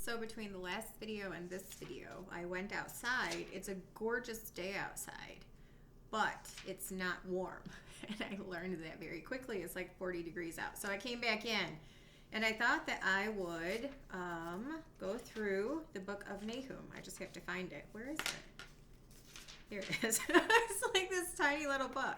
So between the last video and this video, I went outside. It's a gorgeous day outside, but it's not warm. And I learned that very quickly. It's like 40 degrees out. So I came back in and I thought that I would go through the book of Nahum. I just have to find it. Where is it? Here it is. It's like this tiny little book.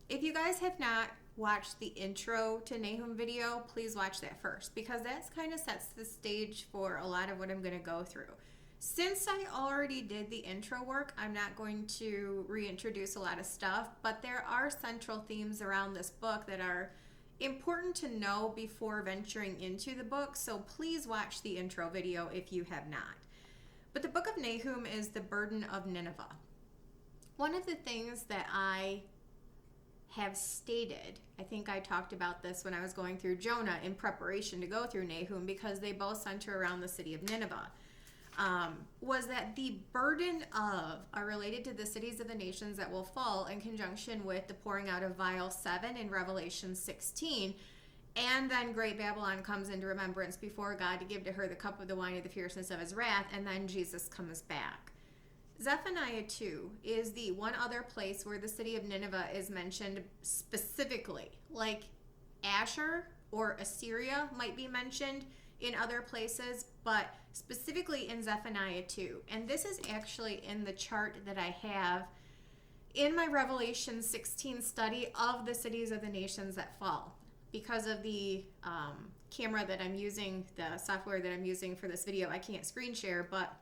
If you guys have not watched the intro to Nahum video, please watch that first, because that kind of sets the stage for a lot of what I'm going to go through. Since I already did the intro work, I'm not going to reintroduce a lot of stuff, but there are central themes around this book that are important to know before venturing into the book, so please watch the intro video if you have not. But the book of Nahum is the burden of Nineveh. One of the things that I have stated, I think I talked about this when I was going through Jonah in preparation to go through Nahum, because they both center around the city of Nineveh, was that the burden of are related to the cities of the nations that will fall in conjunction with the pouring out of vial 7 in Revelation 16. And then great Babylon comes into remembrance before God to give to her the cup of the wine of the fierceness of his wrath, and then Jesus comes back. Zephaniah 2 is the one other place where the city of Nineveh is mentioned specifically. Like Asher or Assyria might be mentioned in other places, but specifically in Zephaniah 2. And this is actually in the chart that I have in my Revelation 16 study of the cities of the nations that fall. Because of the camera that I'm using, the software that I'm using for this video, I can't screen share, but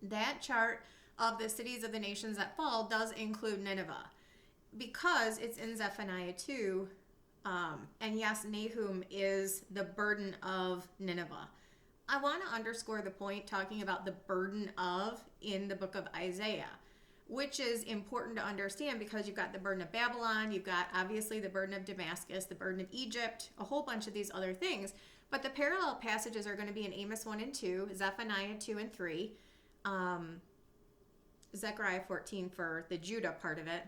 that chart of the cities of the nations that fall does include Nineveh, because it's in Zephaniah 2. And yes, Nahum is the burden of Nineveh. I want to underscore the point talking about the burden of in the book of Isaiah, which is important to understand because you've got the burden of Babylon, you've got obviously the burden of Damascus, the burden of Egypt, a whole bunch of these other things. But the parallel passages are going to be in Amos 1 and 2, Zephaniah 2 and 3, Zechariah 14 for the Judah part of it,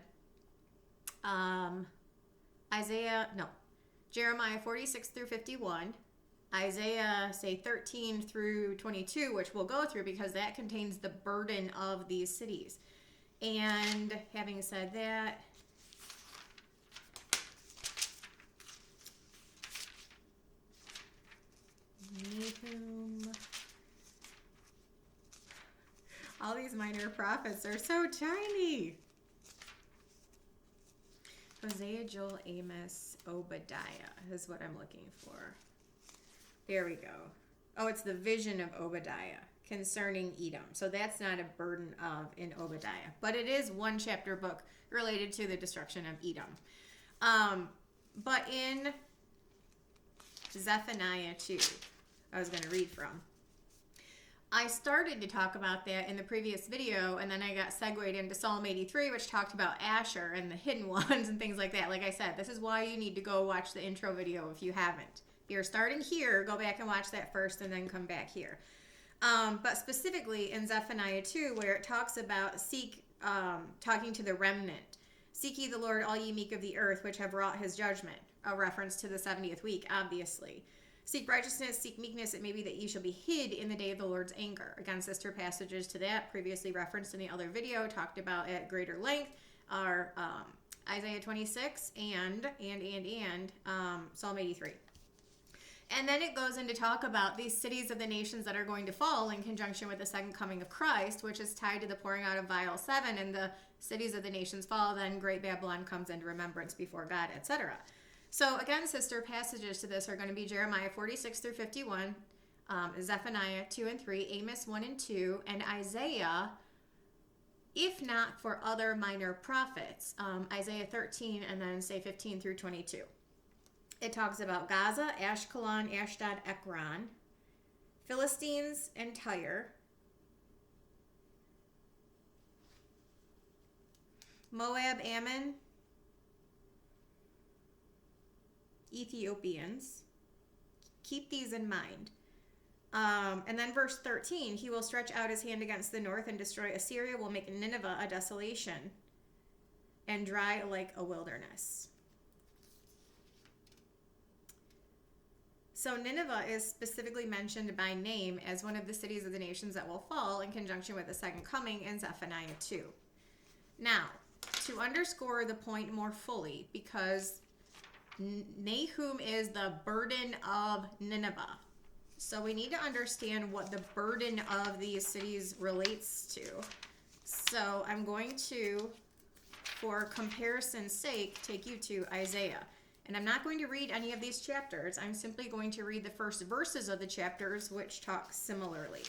Jeremiah 46 through 51, Isaiah, say 13 through 22, which we'll go through because that contains the burden of these cities. And having said that, Nahum. All these minor prophets are so tiny. Hosea, Joel, Amos, Obadiah is what I'm looking for. There we go. Oh, it's the vision of Obadiah concerning Edom. So that's not a burden of in Obadiah, but it is one chapter book related to the destruction of Edom. But in Zephaniah 2, I was going to read from, I started to talk about that in the previous video, and then I got segued into Psalm 83, which talked about Asher and the hidden ones and things like that. Like I said, this is why you need to go watch the intro video if you haven't. If you're starting here, go back and watch that first and then come back here. But specifically in Zephaniah 2, where it talks about talking to the remnant. Seek ye the Lord, all ye meek of the earth, which have wrought his judgment. A reference to the 70th week, obviously. Seek righteousness, seek meekness, it may be that ye shall be hid in the day of the Lord's anger. Again, sister passages to that, previously referenced in the other video, talked about at greater length, are Isaiah 26 and Psalm 83. And then it goes into talk about these cities of the nations that are going to fall in conjunction with the second coming of Christ, which is tied to the pouring out of vial 7, and the cities of the nations fall, then great Babylon comes into remembrance before God, etc. So again, sister passages to this are going to be Jeremiah 46 through 51, Zephaniah 2 and 3, Amos 1 and 2, and Isaiah, if not for other minor prophets, Isaiah 13 and then say 15 through 22. It talks about Gaza, Ashkelon, Ashdod, Ekron, Philistines, and Tyre, Moab, Ammon, Ethiopians. Keep these in mind. And then verse 13, he will stretch out his hand against the north and destroy Assyria, will make Nineveh a desolation and dry like a wilderness. So Nineveh is specifically mentioned by name as one of the cities of the nations that will fall in conjunction with the second coming in Zephaniah 2. Now, to underscore the point more fully, because Nahum is the burden of Nineveh. So we need to understand what the burden of these cities relates to. So I'm going to, for comparison's sake, take you to Isaiah. And I'm not going to read any of these chapters. I'm simply going to read the first verses of the chapters, which talk similarly.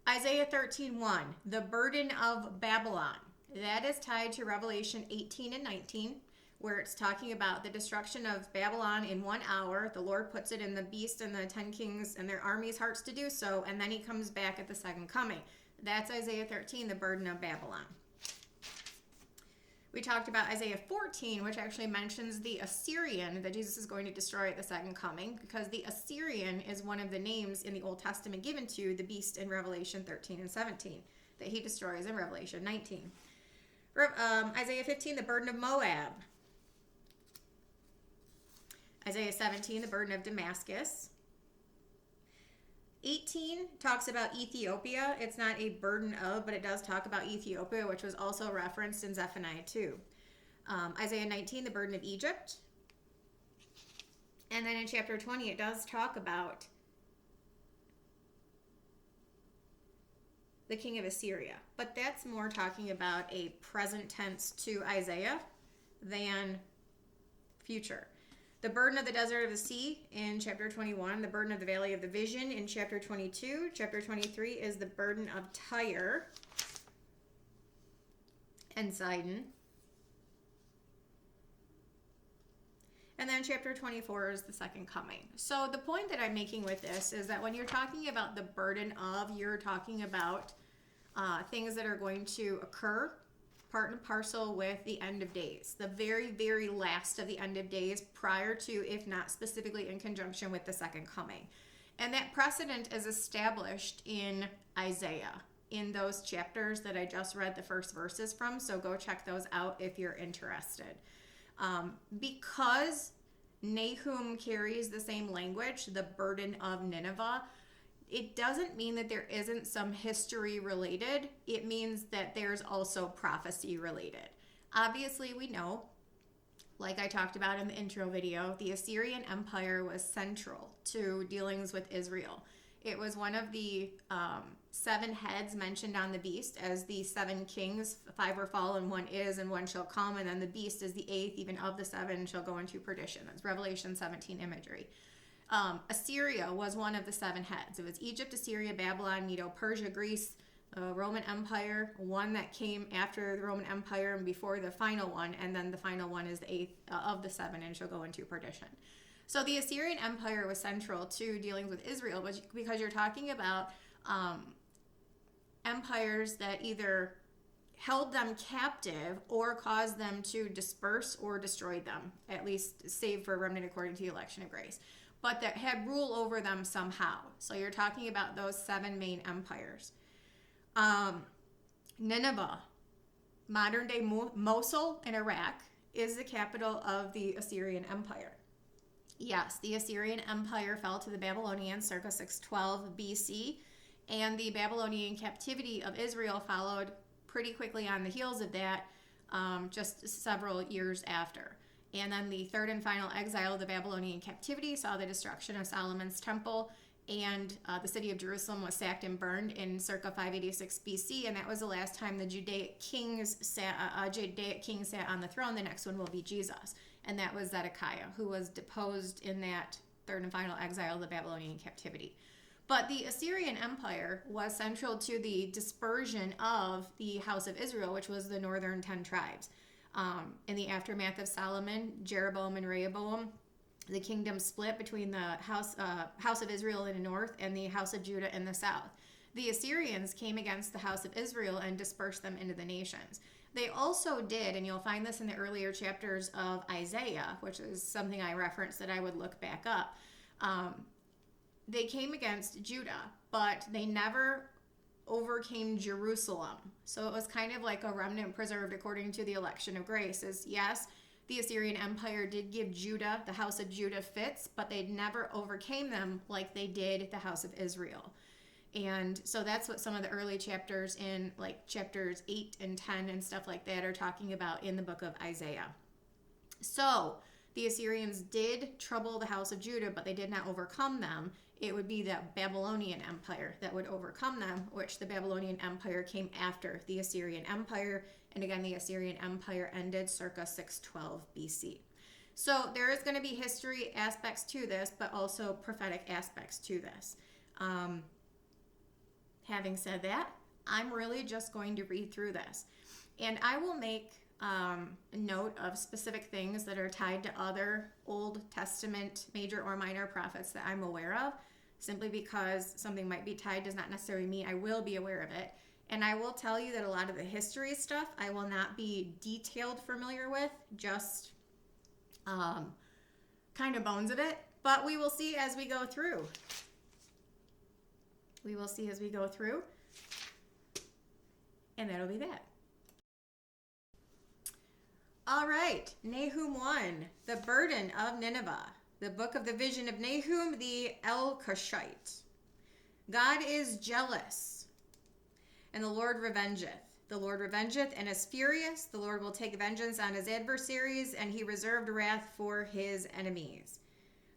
Isaiah 13:1, the burden of Babylon. That is tied to Revelation 18 and 19, where it's talking about the destruction of Babylon in 1 hour. The Lord puts it in the beast and the 10 kings and their armies' hearts to do so, and then he comes back at the second coming. That's Isaiah 13, the burden of Babylon. We talked about Isaiah 14, which actually mentions the Assyrian that Jesus is going to destroy at the second coming, because the Assyrian is one of the names in the Old Testament given to the beast in Revelation 13 and 17 that he destroys in Revelation 19. Isaiah 15, the burden of Moab. Isaiah 17, the burden of Damascus. 18 talks about Ethiopia. It's not a burden of, but it does talk about Ethiopia, which was also referenced in Zephaniah 2. Isaiah 19, the burden of Egypt. And then in chapter 20, it does talk about the king of Assyria. But that's more talking about a present tense to Isaiah than future. The burden of the desert of the sea in chapter 21, the burden of the valley of the vision in chapter 22. Chapter 23 is the burden of Tyre and Sidon. And then chapter 24 is the second coming. So the point that I'm making with this is that when you're talking about the burden of, you're talking about things that are going to occur part and parcel with the end of days, the very, very last of the end of days prior to, if not specifically in conjunction with the second coming. And that precedent is established in Isaiah, in those chapters that I just read the first verses from. So go check those out if you're interested. Because Nahum carries the same language, the burden of Nineveh, it doesn't mean that there isn't some history related. It means that there's also prophecy related. Obviously, we know, like I talked about in the intro video, the Assyrian Empire was central to dealings with Israel. It was one of the 7 heads mentioned on the beast as the 7 kings. 5 were fallen, 1 is, and 1 shall come. And then the beast is the 8th, even of the 7 shall go into perdition. That's Revelation 17 imagery. Assyria was one of the 7 heads. It was Egypt, Assyria, Babylon, Medo, Persia, Greece, Roman Empire, one that came after the Roman Empire and before the final one, and then the final one is the 8th of the 7 and shall go into perdition. So the Assyrian Empire was central to dealings with Israel, because you're talking about empires that either held them captive or caused them to disperse or destroyed them, at least save for a remnant according to the election of grace, but that had rule over them somehow. So you're talking about those 7 main empires. Nineveh, modern day Mosul in Iraq, is the capital of the Assyrian Empire. Yes, the Assyrian Empire fell to the Babylonians circa 612 BC, and the Babylonian captivity of Israel followed pretty quickly on the heels of that, just several years after. And then the third and final exile of the Babylonian captivity saw the destruction of Solomon's temple, and the city of Jerusalem was sacked and burned in circa 586 BC, and that was the last time the Judaic king sat on the throne. The next one will be Jesus, and that was Zedekiah, who was deposed in that third and final exile of the Babylonian captivity. But the Assyrian Empire was central to the dispersion of the house of Israel, which was the northern 10 tribes. In the aftermath of Solomon, Jeroboam and Rehoboam, the kingdom split between the house of Israel in the north and the house of Judah in the south. The Assyrians came against the house of Israel and dispersed them into the nations. They also did, and you'll find this in the earlier chapters of Isaiah, which is something I referenced that I would look back up. They came against Judah, but they never overcame Jerusalem. So it was kind of like a remnant preserved according to the election of grace. Is yes, The Assyrian Empire did give Judah, the house of Judah, fits, but they never overcame them like they did the house of Israel. And so that's what some of the early chapters in like chapters 8 and 10 and stuff like that are talking about in the book of Isaiah. So the Assyrians did trouble the house of Judah, but they did not overcome them. It would be the Babylonian Empire that would overcome them, which the Babylonian Empire came after the Assyrian Empire. And again, the Assyrian Empire ended circa 612 BC. So there is going to be history aspects to this, but also prophetic aspects to this. Having said that, I'm really just going to read through this. And I will make a note of specific things that are tied to other Old Testament major or minor prophets that I'm aware of, simply because something might be tied does not necessarily mean I will be aware of it. And I will tell you that a lot of the history stuff I will not be detailed familiar with, just kind of bones of it. But we will see as we go through. We will see as we go through. And that'll be that. All right, Nahum 1, the burden of Nineveh. The book of the vision of Nahum the Elkoshite. God is jealous, and the Lord revengeth. The Lord revengeth and is furious. The Lord will take vengeance on his adversaries, and he reserved wrath for his enemies.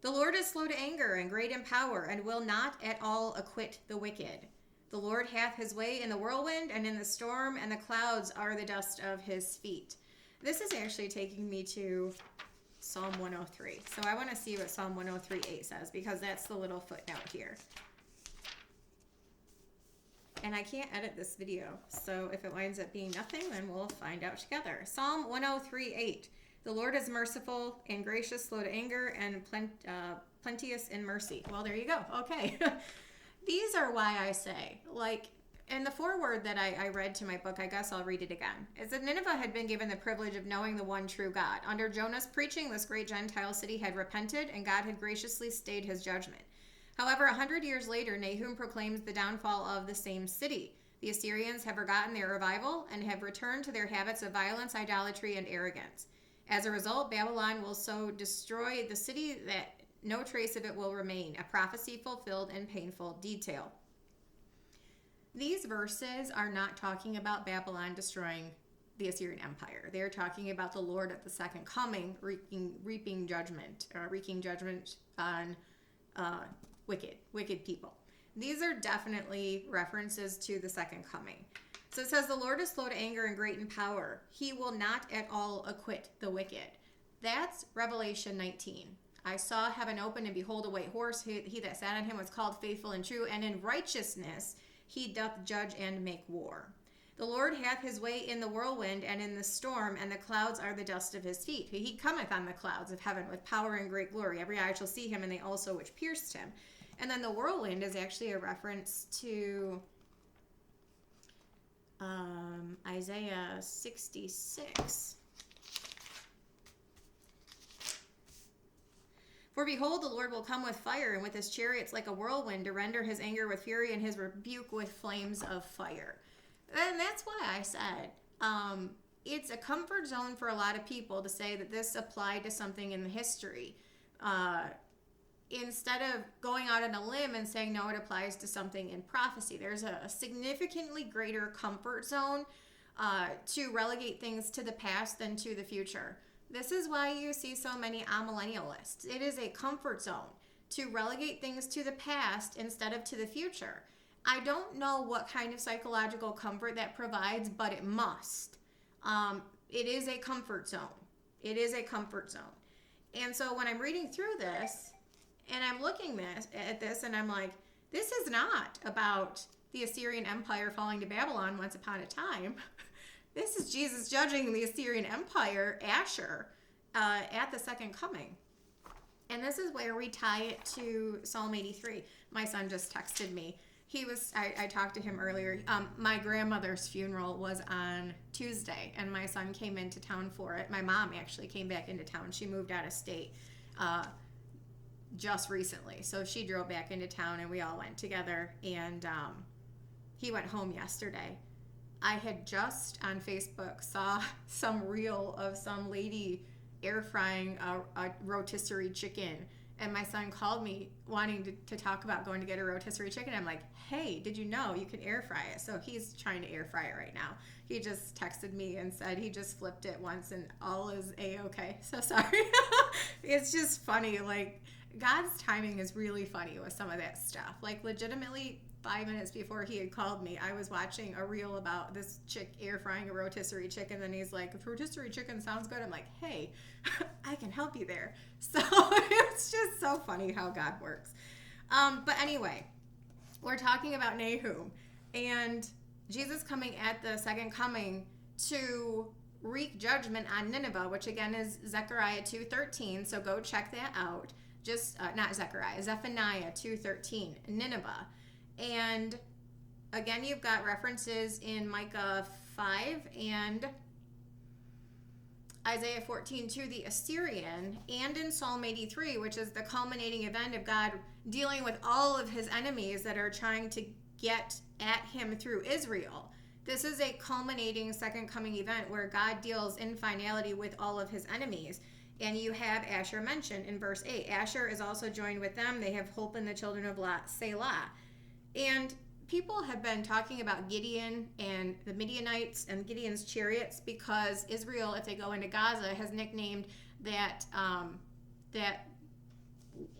The Lord is slow to anger and great in power, and will not at all acquit the wicked. The Lord hath his way in the whirlwind and in the storm, and the clouds are the dust of his feet. This is actually taking me to Psalm 103. So I want to see what Psalm 103:8 says, because that's the little footnote here. And I can't edit this video, so if it winds up being nothing, then we'll find out together. Psalm 103:8. The Lord is merciful and gracious, slow to anger, and plenteous in mercy. Well, there you go. Okay. These are why I say, like, in the foreword that I read to my book, I guess I'll read it again. It said, Nineveh had been given the privilege of knowing the one true God. Under Jonah's preaching, this great Gentile city had repented, and God had graciously stayed his judgment. However, 100 years later, Nahum proclaims the downfall of the same city. The Assyrians have forgotten their revival and have returned to their habits of violence, idolatry, and arrogance. As a result, Babylon will so destroy the city that no trace of it will remain, a prophecy fulfilled in painful detail. These verses are not talking about Babylon destroying the Assyrian Empire. They're talking about the Lord at the second coming wreaking judgment on wicked people. These are definitely references to the second coming. So it says, the Lord is slow to anger and great in power. He will not at all acquit the wicked. That's Revelation 19. I saw heaven open, and behold, a white horse. He that sat on him was called Faithful and True, and in righteousness he doth judge and make war. The Lord hath his way in the whirlwind and in the storm, and the clouds are the dust of his feet. He cometh on the clouds of heaven with power and great glory. Every eye shall see him, and they also which pierced him. And then the whirlwind is actually a reference to Isaiah 66. For behold, the Lord will come with fire, and with his chariots like a whirlwind, to render his anger with fury and his rebuke with flames of fire. And that's why I said it's a comfort zone for a lot of people to say that this applied to something in the history. Instead of going out on a limb and saying, no, it applies to something in prophecy. There's a significantly greater comfort zone to relegate things to the past than to the future. This is why you see so many amillennialists. It is a comfort zone to relegate things to the past instead of to the future. I don't know what kind of psychological comfort that provides, but it must. It is a comfort zone. It is a comfort zone. And so when I'm reading through this, and I'm looking at this, and I'm like, this is not about the Assyrian Empire falling to Babylon once upon a time. This is Jesus judging the Assyrian Empire, Asher, at the second coming. And this is where we tie it to Psalm 83. My son just texted me. I talked to him earlier. My grandmother's funeral was on Tuesday, and my son came into town for it. My mom actually came back into town. She moved out of state just recently. So she drove back into town, and we all went together, and he went home yesterday. I had just on Facebook saw some reel of some lady air frying a rotisserie chicken. And my son called me wanting to talk about going to get a rotisserie chicken. I'm like, hey, did you know you can air fry it? So he's trying to air fry it right now. He just texted me and said he just flipped it once and all is A-okay. So sorry. It's just funny. Like, God's timing is really funny with some of that stuff. Like, legitimately, 5 minutes before he had called me, I was watching a reel about this chick air frying a rotisserie chicken. And he's like, if rotisserie chicken sounds good, I'm like, hey, I can help you there. So it's just so funny how God works. But anyway, we're talking about Nahum and Jesus coming at the second coming to wreak judgment on Nineveh, which again is Zechariah 2:13. So go check that out. Just not Zechariah, Zephaniah 2:13, Nineveh. And again, you've got references in Micah 5 and Isaiah 14 to the Assyrian, and in Psalm 83, which is the culminating event of God dealing with all of his enemies that are trying to get at him through Israel. This is a culminating second coming event where God deals in finality with all of his enemies. And you have Asher mentioned in verse 8. Asher is also joined with them. They have hope in the children of Selah. And people have been talking about Gideon and the Midianites and Gideon's chariots because Israel, if they go into Gaza, has nicknamed that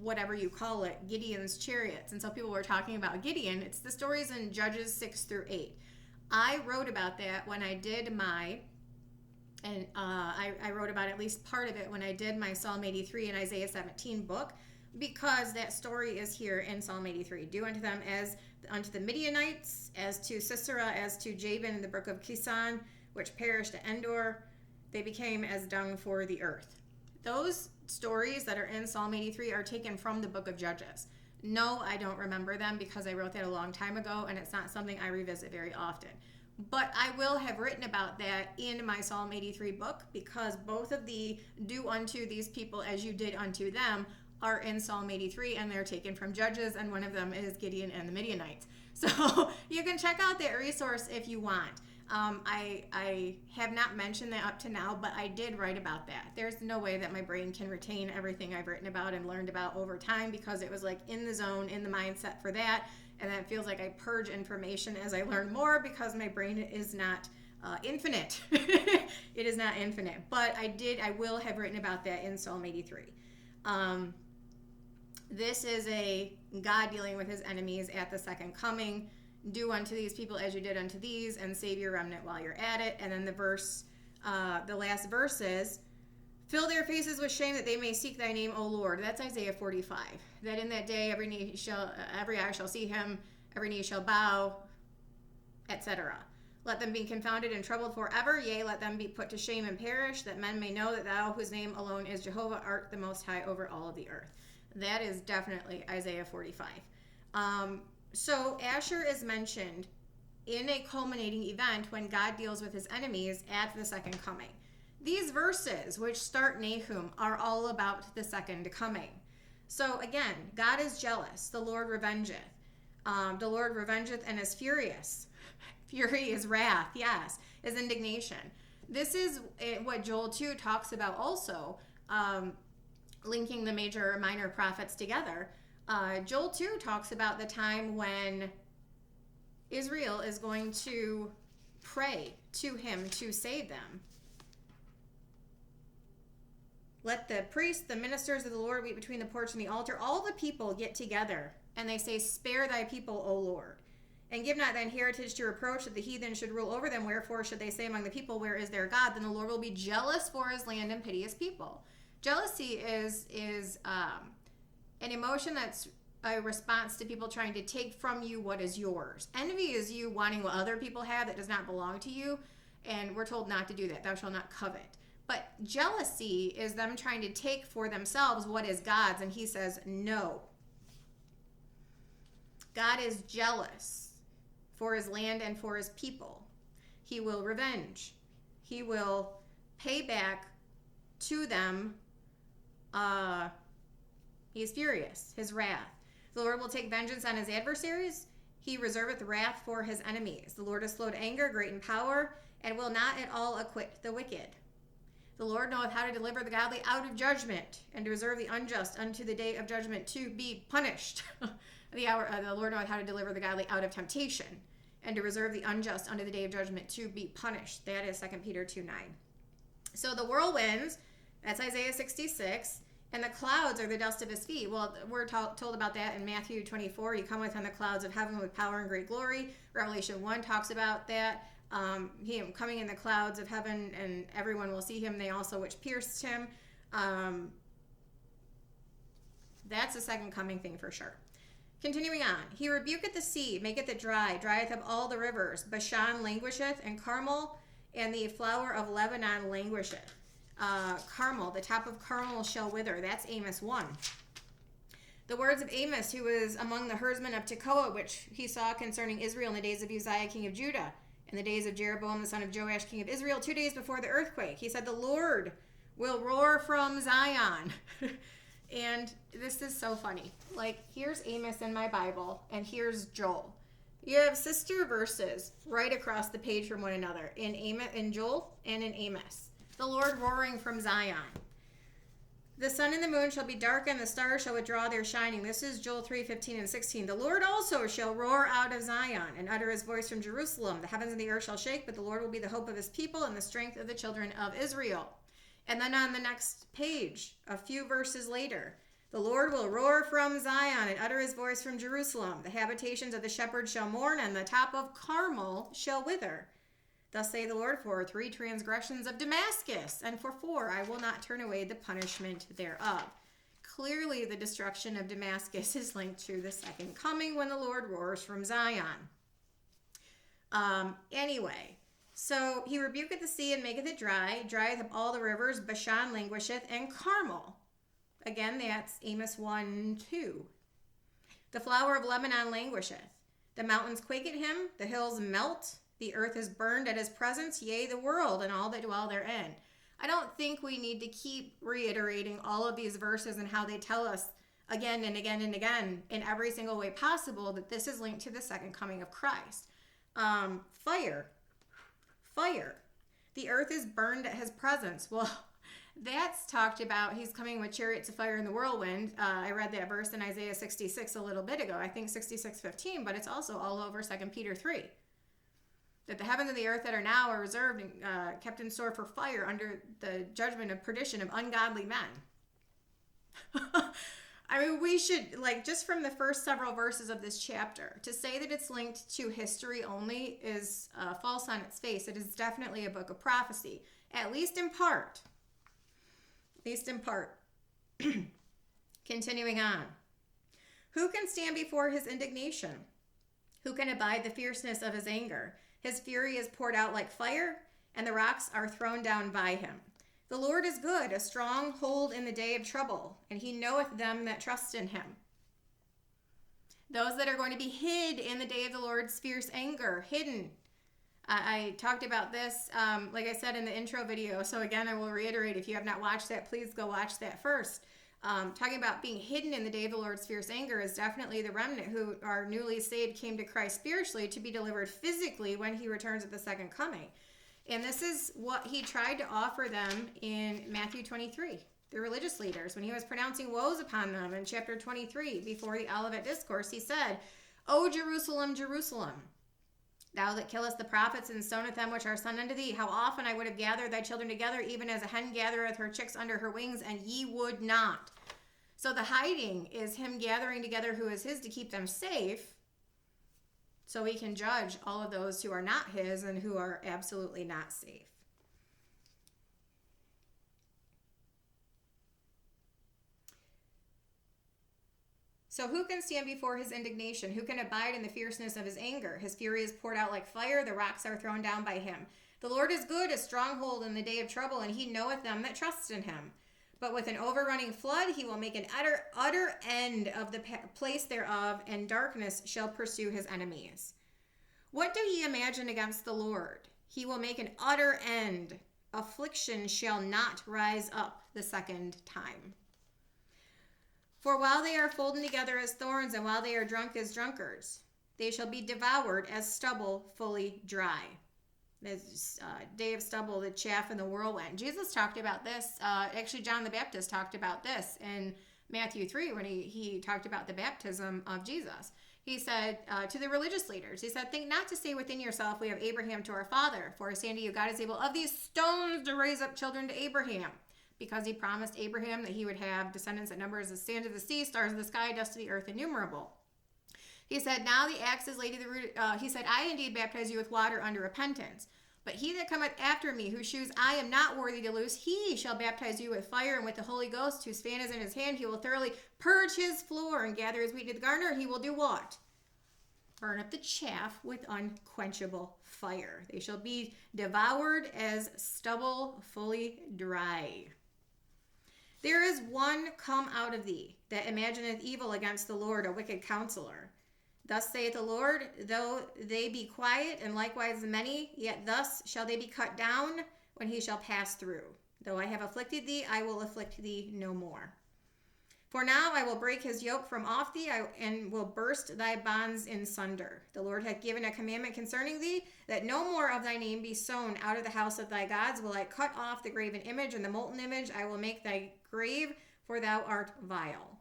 whatever you call it, Gideon's chariots. And so people were talking about Gideon. It's the stories in Judges 6-8. I wrote about that when I did my, and I wrote about at least part of it when I did my Psalm 83 and Isaiah 17 book, because that story is here in Psalm 83. Do unto them as unto the Midianites, as to Sisera, as to Jabin in the brook of Kison, which perished at Endor. They became as dung for the earth. Those stories that are in Psalm 83 are taken from the book of Judges. No, I don't remember them because I wrote that a long time ago, and it's not something I revisit very often. But I will have written about that in my Psalm 83 book, because both of the do unto these people as you did unto them are in Psalm 83, and they're taken from Judges, and one of them is Gideon and the Midianites. So you can check out that resource if you want. I have not mentioned that up to now, but I did write about that. There's no way that my brain can retain everything I've written about and learned about over time, because it was like in the zone, in the mindset for that. And then it feels like I purge information as I learn more, because my brain is not infinite. It is not infinite. But I will have written about that in Psalm 83. This is a God dealing with his enemies at the second coming. Do unto these people as you did unto these, and save your remnant while you're at it. And then the last verse is, fill their faces with shame that they may seek thy name, O Lord. That's Isaiah 45. That in that day every eye shall see him, every knee shall bow, etc. Let them be confounded and troubled forever. Yea, let them be put to shame and perish, that men may know that thou, whose name alone is Jehovah, art the most high over all of the earth. That is definitely Isaiah 45. So Asher is mentioned in a culminating event when God deals with his enemies at the second coming. These verses, which start Nahum, are all about the second coming. So again, God is jealous. The Lord revengeth. The Lord revengeth and is furious. Fury is wrath, yes, is indignation. This is what Joel 2 talks about also, linking the major and minor prophets together. Joel 2 talks about the time when Israel is going to pray to him to save them. Let the priests, the ministers of the Lord, weep between the porch and the altar. All the people get together and they say, spare thy people, O Lord, and give not thine heritage to reproach, that the heathen should rule over them. Wherefore should they say among the people, where is their God? Then the Lord will be jealous for his land and pity his people. Jealousy is an emotion that's a response to people trying to take from you what is yours. Envy is you wanting what other people have that does not belong to you, and we're told not to do that. Thou shalt not covet. But jealousy is them trying to take for themselves what is God's, and he says no. God is jealous for his land and for his people. He will revenge. He will pay back to them. He is furious, his wrath. The Lord will take vengeance on his adversaries. He reserveth wrath for his enemies. The Lord is slow to anger, great in power, and will not at all acquit the wicked. The Lord knoweth how to deliver the godly out of judgment, and to reserve the unjust unto the day of judgment to be punished. The Lord knoweth how to deliver the godly out of temptation, and to reserve the unjust unto the day of judgment to be punished. That is 2 Peter 2:9. So the whirlwinds, that's Isaiah 66, and the clouds are the dust of his feet. Well, we're told about that in Matthew 24. You come with on the clouds of heaven with power and great glory. Revelation 1 talks about that. Him coming in the clouds of heaven, and everyone will see him. They also which pierced him. That's a second coming thing for sure. Continuing on. He rebuketh the sea, maketh it dry, drieth up all the rivers. Bashan languisheth, and Carmel, and the flower of Lebanon languisheth. Carmel, the top of Carmel shall wither. That's Amos 1. The words of Amos, who was among the herdsmen of Tekoa, which he saw concerning Israel in the days of Uzziah, king of Judah, in the days of Jeroboam, the son of Joash, king of Israel, 2 days before the earthquake. He said, the Lord will roar from Zion. And this is so funny. Like, here's Amos in my Bible, and here's Joel. You have sister verses right across the page from one another in Joel and in Amos. The Lord roaring from Zion. The sun and the moon shall be darkened, the stars shall withdraw their shining. This is Joel 3:15 and 16. The Lord also shall roar out of Zion and utter his voice from Jerusalem. The heavens and the earth shall shake, but the Lord will be the hope of his people and the strength of the children of Israel. And then on the next page, a few verses later, the Lord will roar from Zion and utter his voice from Jerusalem. The habitations of the shepherd shall mourn, and the top of Carmel shall wither. Thus saith the Lord, for 3 transgressions of Damascus, and for 4 I will not turn away the punishment thereof. Clearly, the destruction of Damascus is linked to the second coming when the Lord roars from Zion. Anyway, so he rebuketh the sea and maketh it dry, drieth up all the rivers, Bashan languisheth, and Carmel. Again, that's Amos 1:2. The flower of Lebanon languisheth. The mountains quake at him, the hills melt. The earth is burned at his presence, yea, the world and all that dwell therein. I don't think we need to keep reiterating all of these verses and how they tell us again and again and again in every single way possible that this is linked to the second coming of Christ. Fire. The earth is burned at his presence. Well, that's talked about. He's coming with chariots of fire in the whirlwind. I read that verse in Isaiah 66 a little bit ago. I think 66:15, but it's also all over 2 Peter 3. That the heavens and the earth that are now are reserved and kept in store for fire under the judgment of perdition of ungodly men. I mean, we should, like, just from the first several verses of this chapter, to say that it's linked to history only is false on its face. It is definitely a book of prophecy, at least in part. Continuing on. Who can stand before his indignation? Who can abide the fierceness of his anger? His fury is poured out like fire, and the rocks are thrown down by him. The Lord is good, a strong hold in the day of trouble, and he knoweth them that trust in him. Those that are going to be hid in the day of the Lord's fierce anger, hidden. I talked about this, like I said, in the intro video. So again, I will reiterate, if you have not watched that, please go watch that first. Talking about being hidden in the day of the Lord's fierce anger is definitely the remnant who are newly saved, came to Christ spiritually to be delivered physically when he returns at the second coming. And this is what he tried to offer them in Matthew 23, the religious leaders, when he was pronouncing woes upon them in chapter 23. Before the Olivet Discourse, he said, O Jerusalem, Jerusalem, thou that killest the prophets and stoneth them which are sent unto thee, how often I would have gathered thy children together, even as a hen gathereth her chicks under her wings, and ye would not. So the hiding is him gathering together who is his to keep them safe, so he can judge all of those who are not his and who are absolutely not safe. So who can stand before his indignation? Who can abide in the fierceness of his anger? His fury is poured out like fire. The rocks are thrown down by him. The Lord is good, a stronghold in the day of trouble, and he knoweth them that trust in him. But with an overrunning flood, he will make an utter end of the place thereof, and darkness shall pursue his enemies. What do ye imagine against the Lord? He will make an utter end. Affliction shall not rise up the second time. For while they are folden together as thorns, and while they are drunk as drunkards, they shall be devoured as stubble fully dry. This day of stubble, the chaff and the whirlwind. Jesus talked about this. Actually, John the Baptist talked about this in Matthew 3 when he talked about the baptism of Jesus. He said to the religious leaders, he said, think not to say within yourself, we have Abraham to our father. For I say unto you, God is able of these stones to raise up children to Abraham. Because he promised Abraham that he would have descendants that number as the sand of the sea, stars of the sky, dust of the earth, innumerable. He said, now the axe is laid to the root. He said, I indeed baptize you with water unto repentance. But he that cometh after me, whose shoes I am not worthy to loose, he shall baptize you with fire and with the Holy Ghost, whose fan is in his hand. He will thoroughly purge his floor and gather his wheat into the garner. He will do what? Burn up the chaff with unquenchable fire. They shall be devoured as stubble fully dry. There is one come out of thee that imagineth evil against the Lord, a wicked counselor. Thus saith the Lord, though they be quiet, and likewise many, yet thus shall they be cut down when he shall pass through. Though I have afflicted thee, I will afflict thee no more. For now I will break his yoke from off thee, and will burst thy bonds in sunder. The Lord hath given a commandment concerning thee, that no more of thy name be sown out of the house of thy gods. Will I cut off the graven image and the molten image? I will make thy grave, for thou art vile.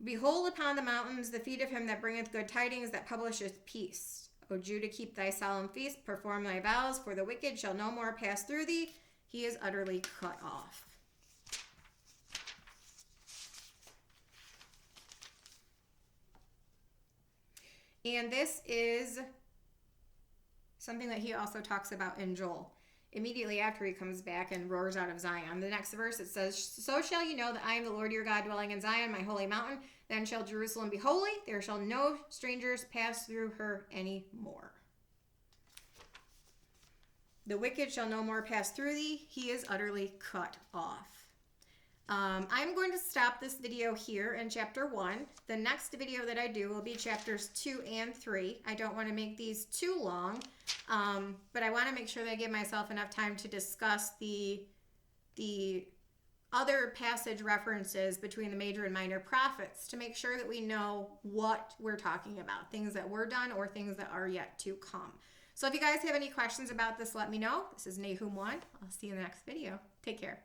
Behold upon the mountains the feet of him that bringeth good tidings, that publisheth peace. O Judah, keep thy solemn feast, perform thy vows, for the wicked shall no more pass through thee. He is utterly cut off. And this is something that he also talks about in Joel. Immediately after he comes back and roars out of Zion. The next verse, it says, so shall you know that I am the Lord your God, dwelling in Zion, my holy mountain. Then shall Jerusalem be holy. There shall no strangers pass through her any more. The wicked shall no more pass through thee. He is utterly cut off. I'm going to stop this video here in chapter 1. The next video that I do will be chapters 2 and 3. I don't want to make these too long, but I want to make sure that I give myself enough time to discuss the other passage references between the major and minor prophets to make sure that we know what we're talking about, things that were done or things that are yet to come. So if you guys have any questions about this, let me know. This is Nahum 1. I'll see you in the next video. Take care.